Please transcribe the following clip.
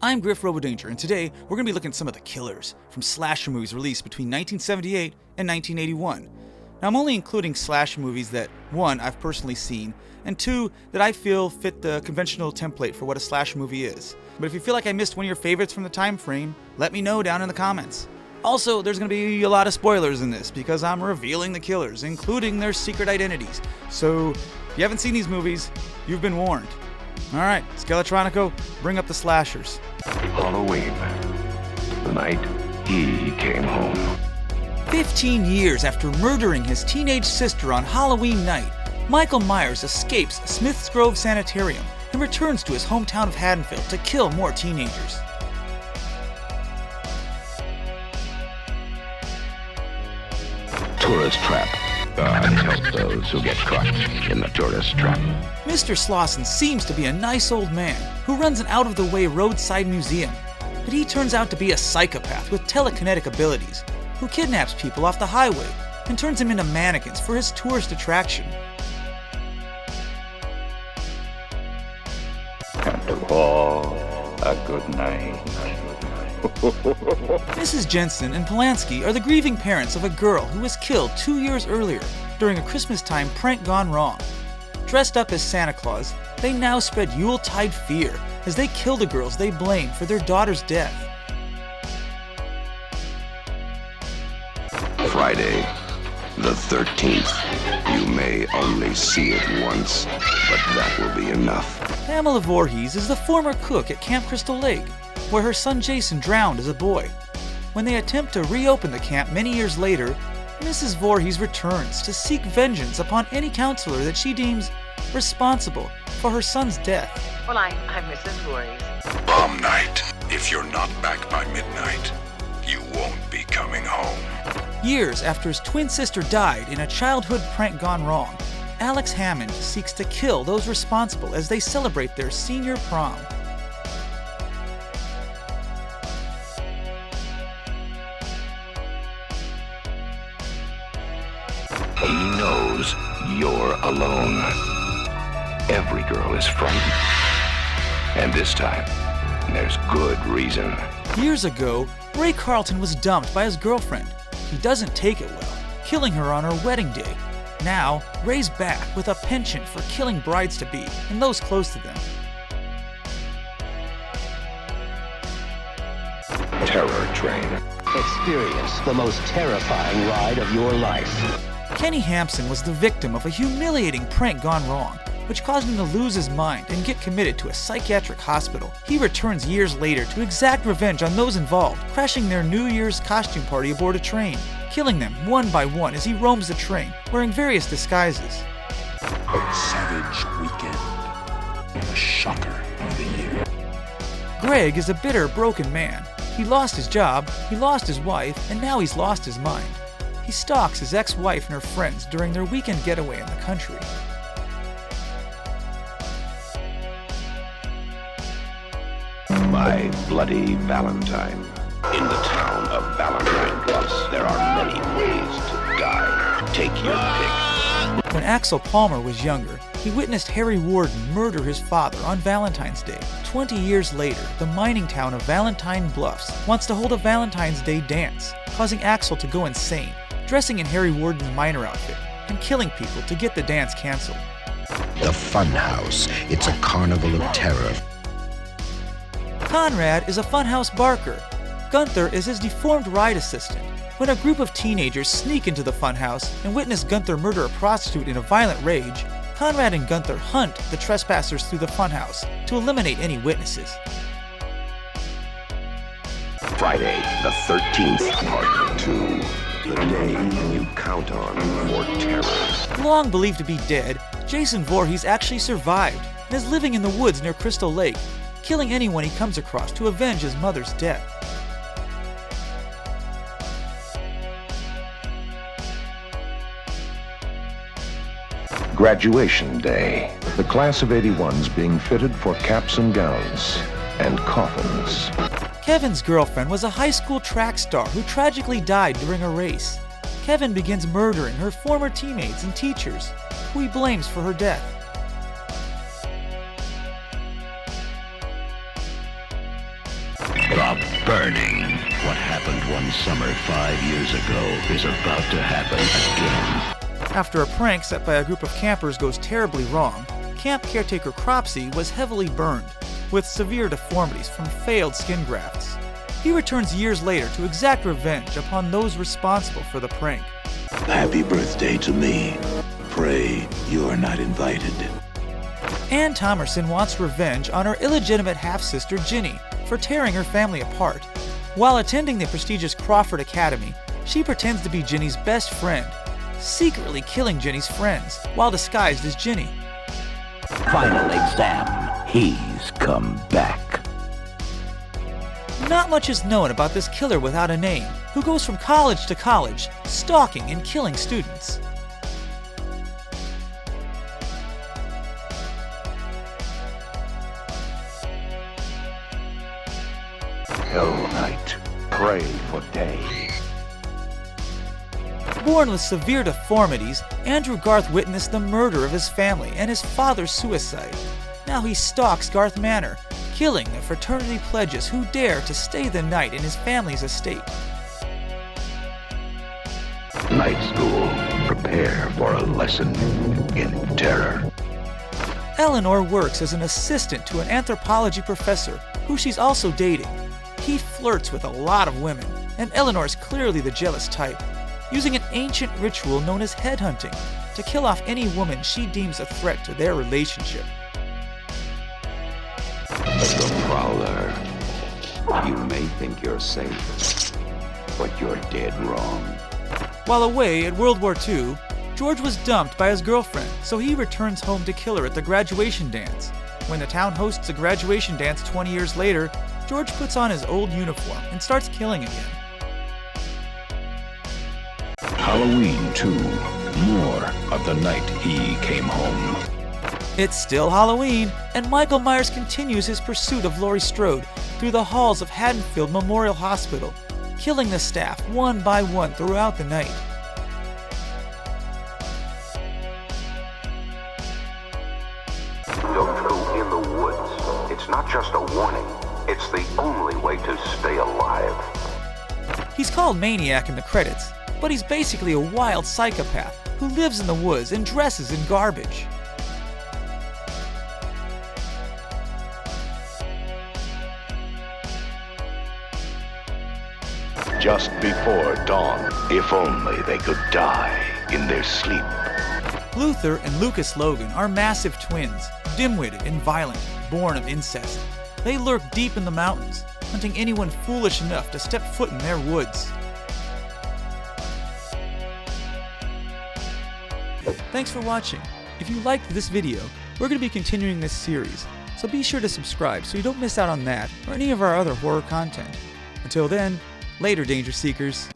I'm Griff Robodanger, and today we're going to be looking at some of the killers from slasher movies released between 1978 and 1981. Now, I'm only including slasher movies that, one, I've personally seen, and two, that I feel fit the conventional template for what a slasher movie is. But if you feel like I missed one of your favorites from the time frame, let me know down in the comments. Also, there's going to be a lot of spoilers in this because I'm revealing the killers, including their secret identities. So, if you haven't seen these movies, you've been warned. Alright, Skeletronico, bring up the slashers. Halloween, the night he came home. 15 years after murdering his teenage sister on Halloween night, Michael Myers escapes Smith's Grove Sanitarium and returns to his hometown of Haddonfield to kill more teenagers. Tourist trap. God help those who get caught in the tourist trap. Mr. Slauson seems to be a nice old man who runs an out-of-the-way roadside museum, but he turns out to be a psychopath with telekinetic abilities who kidnaps people off the highway and turns them into mannequins for his tourist attraction. And to all, a good night. Mrs. Jensen and Polanski are the grieving parents of a girl who was killed 2 years earlier during a Christmas-time prank gone wrong. Dressed up as Santa Claus, they now spread Yuletide fear as they kill the girls they blame for their daughter's death. Friday, the 13th. You may only see it once, but that will be enough. Pamela Voorhees is the former cook at Camp Crystal Lake, where her son Jason drowned as a boy. When they attempt to reopen the camp many years later, Mrs. Voorhees returns to seek vengeance upon any counselor that she deems responsible for her son's death. Well, I'm Mrs. Voorhees. Prom night. If you're not back by midnight, you won't be coming home. Years after his twin sister died in a childhood prank gone wrong, Alex Hammond seeks to kill those responsible as they celebrate their senior prom. He knows you're alone. Every girl is frightened. And this time, there's good reason. Years ago, Ray Carlton was dumped by his girlfriend. He doesn't take it well, killing her on her wedding day. Now, Ray's back with a penchant for killing brides-to-be and those close to them. Terror Train. Experience the most terrifying ride of your life. Kenny Hampson was the victim of a humiliating prank gone wrong, which caused him to lose his mind and get committed to a psychiatric hospital. He returns years later to exact revenge on those involved, crashing their New Year's costume party aboard a train, killing them one by one as he roams the train, wearing various disguises. Savage Weekend. The shocker of the year. Greg is a bitter, broken man. He lost his job, he lost his wife, and now he's lost his mind. He stalks his ex-wife and her friends during their weekend getaway in the country. My Bloody Valentine. In the town of Valentine Bluffs, there are many ways to die. Take your pick. When Axel Palmer was younger, he witnessed Harry Warden murder his father on Valentine's Day. 20 years later, the mining town of Valentine Bluffs wants to hold a Valentine's Day dance, causing Axel to go insane, dressing in Harry Warden's miner outfit and killing people to get the dance canceled. The Funhouse. It's a carnival of terror. Conrad is a funhouse barker. Gunther is his deformed ride assistant. When a group of teenagers sneak into the funhouse and witness Gunther murder a prostitute in a violent rage, Conrad and Gunther hunt the trespassers through the funhouse to eliminate any witnesses. Friday, the 13th, Part 2. The day you count on for terror. Long believed to be dead, Jason Voorhees actually survived and is living in the woods near Crystal Lake, killing anyone he comes across to avenge his mother's death. Graduation Day. The class of 81's being fitted for caps and gowns and coffins. Kevin's girlfriend was a high school track star who tragically died during a race. Kevin begins murdering her former teammates and teachers, who he blames for her death. Stop burning. What happened one summer 5 years ago is about to happen again. After a prank set by a group of campers goes terribly wrong, camp caretaker Cropsey was heavily burned, with severe deformities from failed skin grafts. He returns years later to exact revenge upon those responsible for the prank. Happy birthday to me. Pray you are not invited. Ann Thomerson wants revenge on her illegitimate half-sister Ginny for tearing her family apart. While attending the prestigious Crawford Academy, she pretends to be Ginny's best friend, secretly killing Ginny's friends while disguised as Ginny. Final exam. He's come back. Not much is known about this killer without a name, who goes from college to college, stalking and killing students. Hell night. Pray for day. Born with severe deformities, Andrew Garth witnessed the murder of his family and his father's suicide. Now he stalks Garth Manor, killing the fraternity pledges who dare to stay the night in his family's estate. Night school. Prepare for a lesson in terror. Eleanor works as an assistant to an anthropology professor who she's also dating. He flirts with a lot of women, and Eleanor's clearly the jealous type, using an ancient ritual known as headhunting to kill off any woman she deems a threat to their relationship. The Prowler. You may think you're safe, but you're dead wrong. While away at World War II, George was dumped by his girlfriend, so he returns home to kill her at the graduation dance. When the town hosts a graduation dance 20 years later, George puts on his old uniform and starts killing again. Halloween 2. More of the night he came home. It's still Halloween, and Michael Myers continues his pursuit of Laurie Strode through the halls of Haddonfield Memorial Hospital, killing the staff one by one throughout the night. Don't go in the woods. It's not just a warning. It's the only way to stay alive. He's called Maniac in the credits, but he's basically a wild psychopath who lives in the woods and dresses in garbage. Just before dawn. If only they could die in their sleep. Luther and Lucas Logan are massive twins, dim-witted and violent, born of incest. They lurk deep in the mountains, hunting anyone foolish enough to step foot in their woods. Thanks for watching. If you liked this video, we're going to be continuing this series, so be sure to subscribe so you don't miss out on that or any of our other horror content. Until then, later, Danger Seekers.